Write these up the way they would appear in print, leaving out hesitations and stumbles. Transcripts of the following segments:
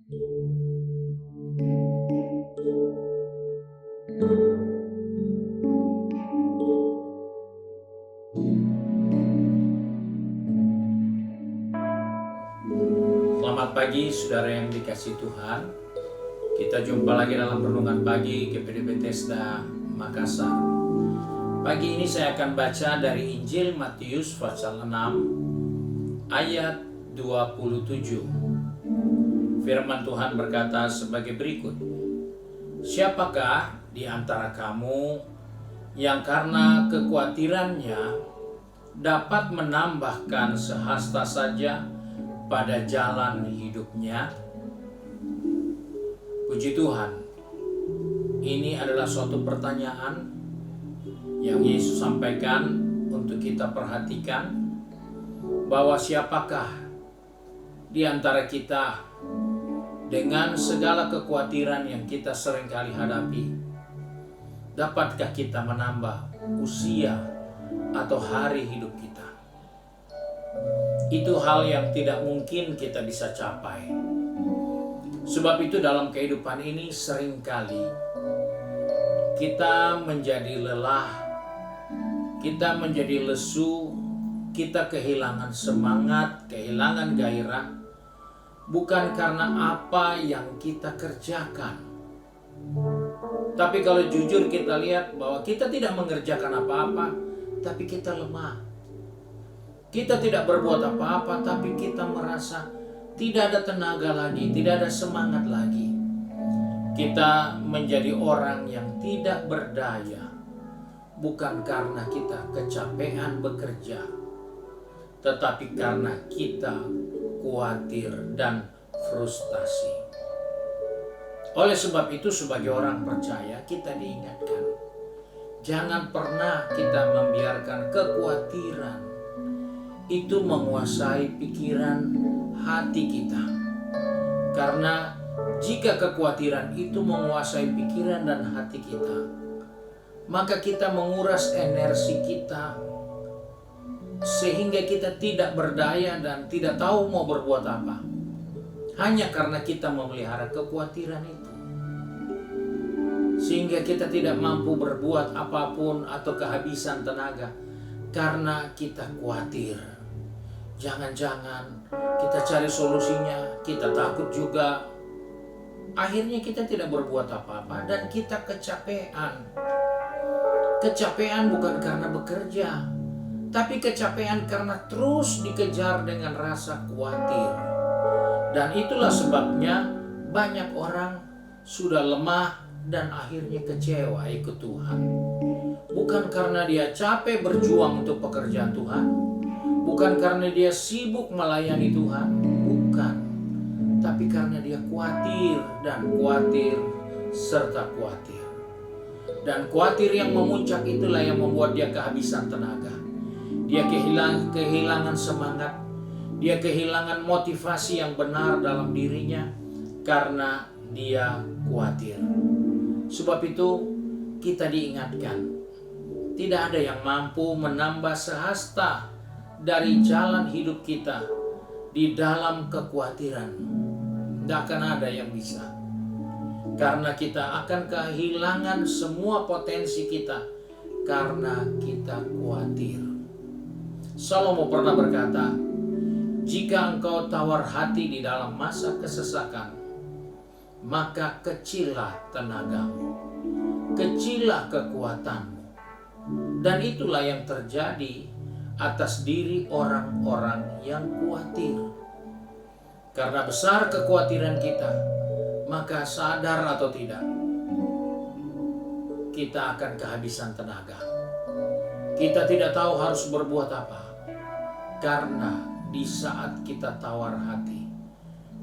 Selamat pagi saudara yang dikasihi Tuhan. Kita jumpa lagi dalam renungan pagi GPD Bethesda Makassar. Pagi ini saya akan baca dari Injil Matius pasal 6 ayat 27. Firman Tuhan berkata sebagai berikut. Siapakah di antara kamu yang karena kekhawatirannya dapat menambahkan sehasta saja pada jalan hidupnya? Puji Tuhan, ini adalah suatu pertanyaan yang Yesus sampaikan untuk kita perhatikan, bahwa siapakah di antara kita dengan segala kekhawatiran yang kita seringkali hadapi, dapatkah kita menambah usia atau hari hidup kita? Itu hal yang tidak mungkin kita bisa capai. Sebab itu dalam kehidupan ini seringkali kita menjadi lelah, kita menjadi lesu, kita kehilangan semangat, kehilangan gairah, bukan karena apa yang kita kerjakan. Tapi kalau jujur kita lihat bahwa kita tidak mengerjakan apa-apa, tapi kita lemah. Kita tidak berbuat apa-apa, tapi kita merasa tidak ada tenaga lagi, tidak ada semangat lagi. Kita menjadi orang yang tidak berdaya, bukan karena kita kecapean bekerja, tetapi karena kita khawatir dan frustasi. Oleh sebab itu, sebagai orang percaya, kita diingatkan, jangan pernah kita membiarkan kekhawatiran itu menguasai pikiran hati kita. Karena jika kekhawatiran itu menguasai pikiran dan hati kita, maka kita menguras energi kita, sehingga kita tidak berdaya dan tidak tahu mau berbuat apa, hanya karena kita memelihara kekhawatiran itu. Sehingga kita tidak mampu berbuat apapun atau kehabisan tenaga karena kita khawatir. Jangan-jangan kita cari solusinya, kita takut juga. Akhirnya kita tidak berbuat apa-apa dan kita kecapean. Kecapean bukan karena bekerja, tapi kecapean karena terus dikejar dengan rasa khawatir. Dan itulah sebabnya banyak orang sudah lemah dan akhirnya kecewa ikut Tuhan. Bukan karena dia capek berjuang untuk pekerjaan Tuhan, bukan karena dia sibuk melayani Tuhan, bukan. Tapi karena dia khawatir dan khawatir serta khawatir. Dan khawatir yang memuncak itulah yang membuat dia kehabisan tenaga. Dia kehilangan semangat. Dia kehilangan motivasi yang benar dalam dirinya karena dia khawatir. Sebab itu kita diingatkan, tidak ada yang mampu menambah sehasta dari jalan hidup kita di dalam kekhawatiran. Tidak akan ada yang bisa. Karena kita akan kehilangan semua potensi kita karena kita khawatir. Salomo pernah berkata, jika engkau tawar hati di dalam masa kesesakan, maka kecillah tenagamu, kecillah kekuatanmu. Dan itulah yang terjadi atas diri orang-orang yang khawatir. Karena besar kekhawatiran kita, maka sadar atau tidak, kita akan kehabisan tenaga. Kita tidak tahu harus berbuat apa. Karena di saat kita tawar hati,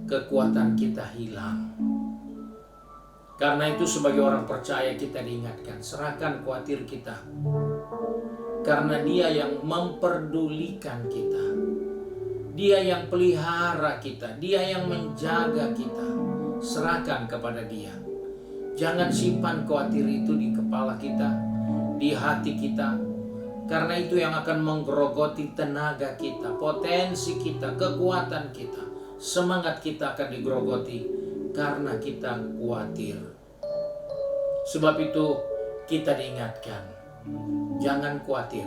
kekuatan kita hilang. Karena itu sebagai orang percaya kita diingatkan, serahkan khawatir kita. Karena Dia yang memperdulikan kita. Dia yang pelihara kita, Dia yang menjaga kita. Serahkan kepada Dia. Jangan simpan khawatir itu di kepala kita, di hati kita. Karena itu yang akan menggerogoti tenaga kita, potensi kita, kekuatan kita. Semangat kita akan digerogoti karena kita khawatir. Sebab itu kita diingatkan, jangan khawatir.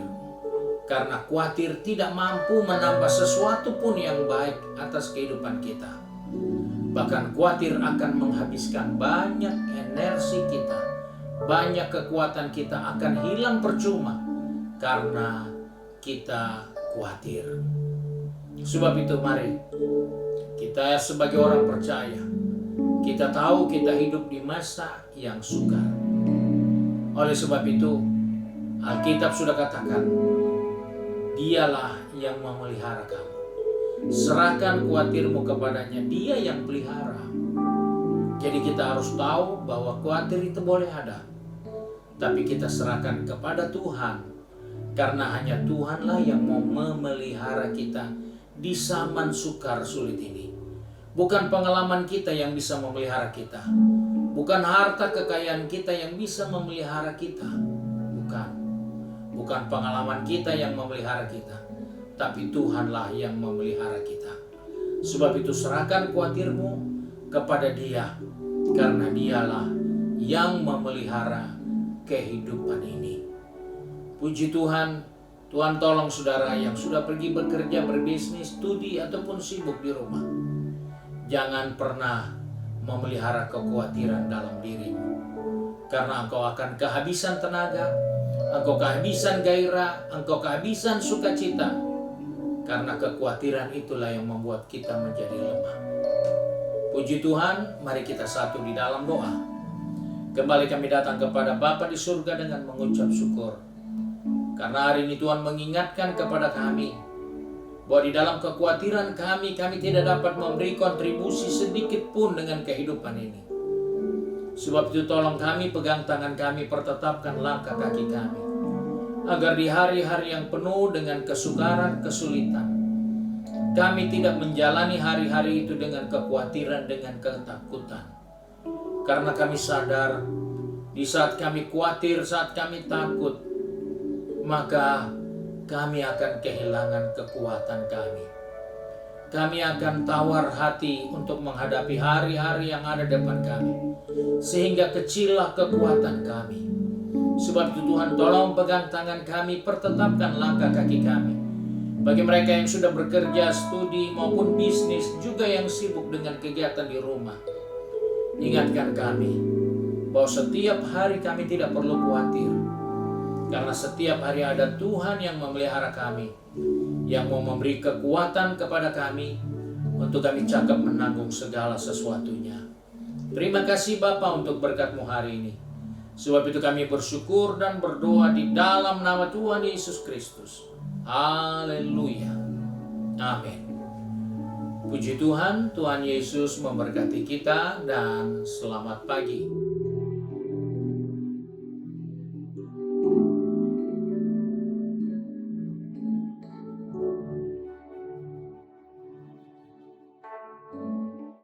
Karena khawatir tidak mampu menambah sesuatu pun yang baik atas kehidupan kita. Bahkan khawatir akan menghabiskan banyak energi kita. Banyak kekuatan kita akan hilang percuma karena kita khawatir. Sebab itu mari kita sebagai orang percaya, kita tahu kita hidup di masa yang sukar. Oleh sebab itu Alkitab sudah katakan, Dialah yang memelihara kamu. Serahkan khawatirmu kepadanya, Dia yang pelihara. Jadi kita harus tahu bahwa khawatir itu boleh ada, tapi kita serahkan kepada Tuhan, karena hanya Tuhanlah yang mau memelihara kita di zaman sukar sulit ini. Bukan pengalaman kita yang bisa memelihara kita, bukan harta kekayaan kita yang bisa memelihara kita, bukan pengalaman kita yang memelihara kita, tapi Tuhanlah yang memelihara kita. Sebab itu serahkan khawatirmu kepada Dia, karena Dialah yang memelihara kehidupan ini. Puji Tuhan. Tuhan tolong saudara yang sudah pergi bekerja, berbisnis, studi, ataupun sibuk di rumah. Jangan pernah memelihara kekhawatiran dalam dirimu, karena engkau akan kehabisan tenaga, engkau kehabisan gairah, engkau kehabisan sukacita. Karena kekhawatiran itulah yang membuat kita menjadi lemah. Puji Tuhan, mari kita satu di dalam doa. Kembali kami datang kepada Bapa di surga dengan mengucap syukur. Karena hari ini Tuhan mengingatkan kepada kami bahwa di dalam kekhawatiran kami tidak dapat memberi kontribusi sedikit pun dengan kehidupan ini. Sebab itu tolong kami, pegang tangan kami, pertetapkan langkah kaki kami, agar di hari-hari yang penuh dengan kesukaran, kesulitan, kami tidak menjalani hari-hari itu dengan kekhawatiran, dengan ketakutan. Karena kami sadar, di saat kami khawatir, saat kami takut, maka kami akan kehilangan kekuatan kami. Kami akan tawar hati untuk menghadapi hari-hari yang ada depan kami, sehingga kecillah kekuatan kami. Sebab itu Tuhan tolong pegang tangan kami, pertetapkan langkah kaki kami. Bagi mereka yang sudah bekerja, studi maupun bisnis, juga yang sibuk dengan kegiatan di rumah, ingatkan kami bahwa setiap hari kami tidak perlu khawatir, karena setiap hari ada Tuhan yang memelihara kami, yang mau memberi kekuatan kepada kami untuk kami cakap menanggung segala sesuatunya. Terima kasih Bapa untuk berkat-Mu hari ini. Sebab itu kami bersyukur dan berdoa di dalam nama Tuhan Yesus Kristus. Haleluya. Amin. Puji Tuhan, Tuhan Yesus memberkati kita dan selamat pagi.